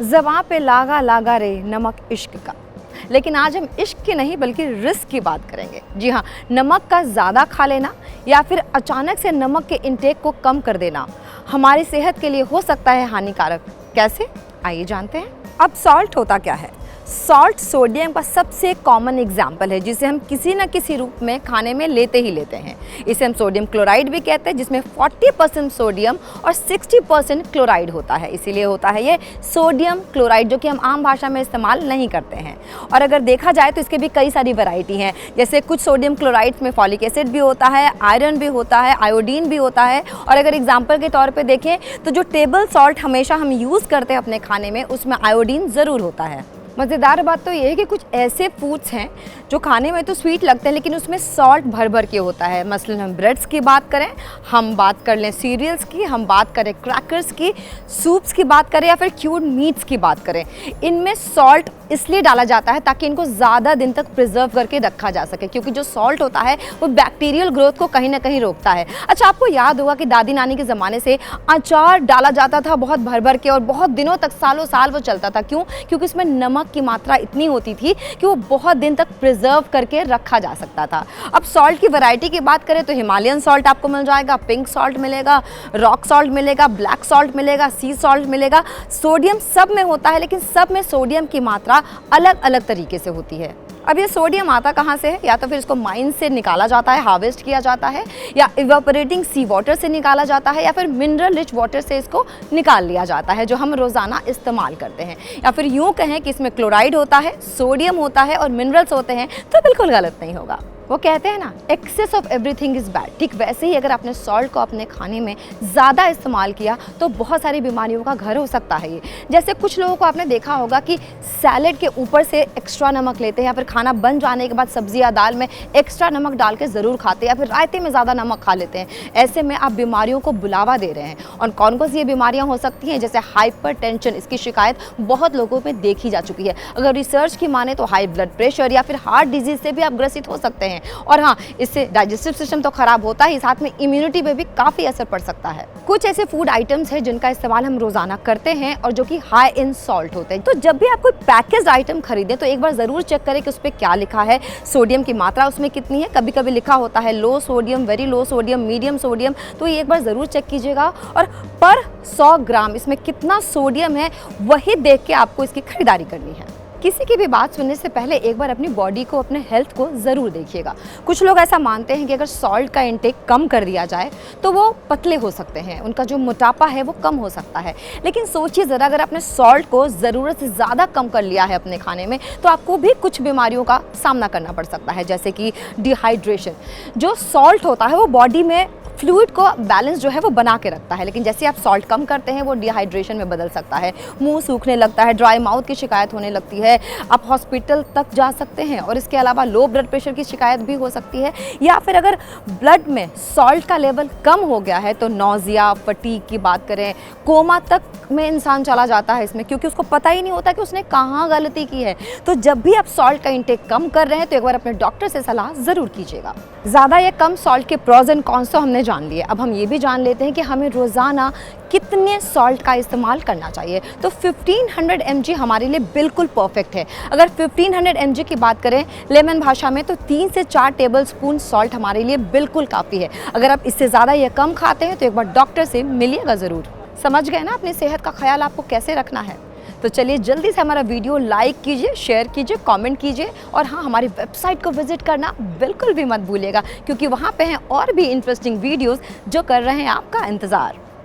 ज़बां पे लागा लागा रे नमक इश्क का। लेकिन आज हम इश्क की नहीं बल्कि रिस्क की बात करेंगे। जी हाँ, नमक का ज़्यादा खा लेना या फिर अचानक से नमक के इंटेक को कम कर देना हमारी सेहत के लिए हो सकता है हानिकारक। कैसे, आइए जानते हैं। अब सॉल्ट होता क्या है? सॉल्ट सोडियम का सबसे कॉमन एग्जाम्पल है जिसे हम किसी न किसी रूप में खाने में लेते ही लेते हैं। इसे हम सोडियम क्लोराइड भी कहते हैं, जिसमें 40% सोडियम और 60% क्लोराइड होता है। इसीलिए होता है ये सोडियम क्लोराइड, जो कि हम आम भाषा में इस्तेमाल नहीं करते हैं। और अगर देखा जाए तो इसके भी कई सारी वैरायटी हैं। जैसे कुछ सोडियम क्लोराइड्स में फॉलिक एसिड भी होता है, आयरन भी होता है, आयोडीन भी होता है। और अगर एग्जाम्पल के तौर पर देखें तो जो टेबल सॉल्ट हमेशा हम यूज़ करते हैं अपने खाने में, उसमें आयोडीन ज़रूर होता है। मज़ेदार बात तो ये है कि कुछ ऐसे फूड्स हैं जो खाने में तो स्वीट लगते हैं लेकिन उसमें सॉल्ट भर भर के होता है। मसलन हम ब्रेड्स की बात करें, हम बात कर लें सीरियल्स की, हम बात करें क्रैकर्स की, सूप्स की बात करें या फिर क्यूड मीट्स की बात करें, इनमें सॉल्ट इसलिए डाला जाता है ताकि इनको ज़्यादा दिन तक प्रिजर्व करके रखा जा सके, क्योंकि जो सॉल्ट होता है वो बैक्टीरियल ग्रोथ को कहीं ना कहीं रोकता है। अच्छा, आपको याद होगा कि दादी नानी के ज़माने से अचार डाला जाता था बहुत भर भर के और बहुत दिनों तक, सालों साल वो चलता था। क्यों? क्योंकि इसमें नमक की मात्रा इतनी होती थी कि वो बहुत दिन तक प्रिजर्व करके रखा जा सकता था। अब सॉल्ट की वैरायटी की बात करें तो हिमालयन सॉल्ट आपको मिल जाएगा, पिंक सॉल्ट मिलेगा, रॉक सॉल्ट मिलेगा, ब्लैक सॉल्ट मिलेगा, सी सॉल्ट मिलेगा। सोडियम सब में होता है लेकिन सब में सोडियम की मात्रा अलग अलग तरीके से होती है। अब ये सोडियम आता कहाँ से है? या तो फिर इसको माइन से निकाला जाता है, हार्वेस्ट किया जाता है, या इवेपोरेटिंग सी वाटर से निकाला जाता है, या फिर मिनरल रिच वाटर से इसको निकाल लिया जाता है जो हम रोज़ाना इस्तेमाल करते हैं। या फिर यूँ कहें कि इसमें क्लोराइड होता है, सोडियम होता है और मिनरल्स होते हैं, तो बिल्कुल गलत नहीं होगा। वो कहते हैं ना, excess of everything is bad. ठीक वैसे ही अगर आपने सॉल्ट को अपने खाने में ज़्यादा इस्तेमाल किया तो बहुत सारी बीमारियों का घर हो सकता है ये। जैसे कुछ लोगों को आपने देखा होगा कि सैलेड के ऊपर से एक्स्ट्रा नमक लेते हैं, या फिर खाना बन जाने के बाद सब्ज़ी या दाल में एक्स्ट्रा नमक डाल के ज़रूर खाते हैं, या फिर रायते में ज़्यादा नमक खा लेते हैं। ऐसे में आप बीमारियों को बुलावा दे रहे हैं। और कौन कौन सी ये बीमारियाँ हो सकती हैं? जैसे हाइपरटेंशन, इसकी शिकायत बहुत लोगों में देखी जा चुकी है। अगर रिसर्च की माने तो हाई ब्लड प्रेशर या फिर हार्ट डिजीज़ से भी आप ग्रसित हो सकते हैं। और हाँ, इससे डाइजेस्टिव सिस्टम तो खराब होता ही, साथ में इम्यूनिटी पे भी काफ़ी असर पड़ सकता है। कुछ ऐसे फूड आइटम्स हैं जिनका इस्तेमाल हम रोज़ाना करते हैं और जो कि हाई इन सॉल्ट होते हैं। तो जब भी आप कोई पैकेज आइटम खरीदें तो एक बार ज़रूर चेक करें कि उस पर क्या लिखा है, सोडियम की मात्रा उसमें कितनी है। कभी कभी लिखा होता है low sodium, very low sodium, medium sodium, तो ये एक बार ज़रूर चेक कीजिएगा। और पर 100 ग्राम इसमें कितना सोडियम है वही देख के आपको इसकी खरीदारी करनी है। किसी की भी बात सुनने से पहले एक बार अपनी बॉडी को, अपने हेल्थ को ज़रूर देखिएगा। कुछ लोग ऐसा मानते हैं कि अगर सॉल्ट का इंटेक कम कर दिया जाए तो वो पतले हो सकते हैं, उनका जो मोटापा है वो कम हो सकता है। लेकिन सोचिए ज़रा, अगर आपने सॉल्ट को ज़रूरत से ज़्यादा कम कर लिया है अपने खाने में तो आपको भी कुछ बीमारियों का सामना करना पड़ सकता है, जैसे कि डिहाइड्रेशन। जो सॉल्ट होता है वो बॉडी में फ्लूइड को बैलेंस जो है वो बना के रखता है, लेकिन जैसे आप सॉल्ट कम करते हैं वो डिहाइड्रेशन में बदल सकता है। मुंह सूखने लगता है, ड्राई माउथ की शिकायत होने लगती है, आप हॉस्पिटल तक जा सकते हैं। और इसके अलावा लो ब्लड प्रेशर की शिकायत भी हो सकती है। या फिर अगर ब्लड में सॉल्ट का लेवल कम हो गया है तो नौजिया, फटीग की बात करें, कोमा तक में इंसान चला जाता है इसमें, क्योंकि उसको पता ही नहीं होता कि उसने कहाँ गलती की है। तो जब भी आप सॉल्ट का इंटेक कम कर रहे हैं तो एक बार अपने डॉक्टर से सलाह ज़रूर कीजिएगा। ज़्यादा या कम सॉल्ट के प्रोज एंड कॉन्स तो हमने जान लिए। अब हम ये भी जान लेते हैं कि हमें रोज़ाना कितने सॉल्ट का इस्तेमाल करना चाहिए। तो 1500 mg हमारे लिए बिल्कुल परफेक्ट है। अगर 1500 mg की बात करें लेमन भाषा में तो 3 से 4 टेबल स्पून सॉल्ट हमारे लिए बिल्कुल काफ़ी है। अगर आप इससे ज़्यादा या कम खाते हैं तो एक बार डॉक्टर से मिलिएगा ज़रूर। समझ गए ना अपनी सेहत का ख्याल आपको कैसे रखना है? तो चलिए जल्दी से हमारा वीडियो लाइक कीजिए, शेयर कीजिए, कमेंट कीजिए और हाँ, हमारी वेबसाइट को विजिट करना बिल्कुल भी मत भूलिएगा, क्योंकि वहाँ पे हैं और भी इंटरेस्टिंग वीडियोस जो कर रहे हैं आपका इंतज़ार।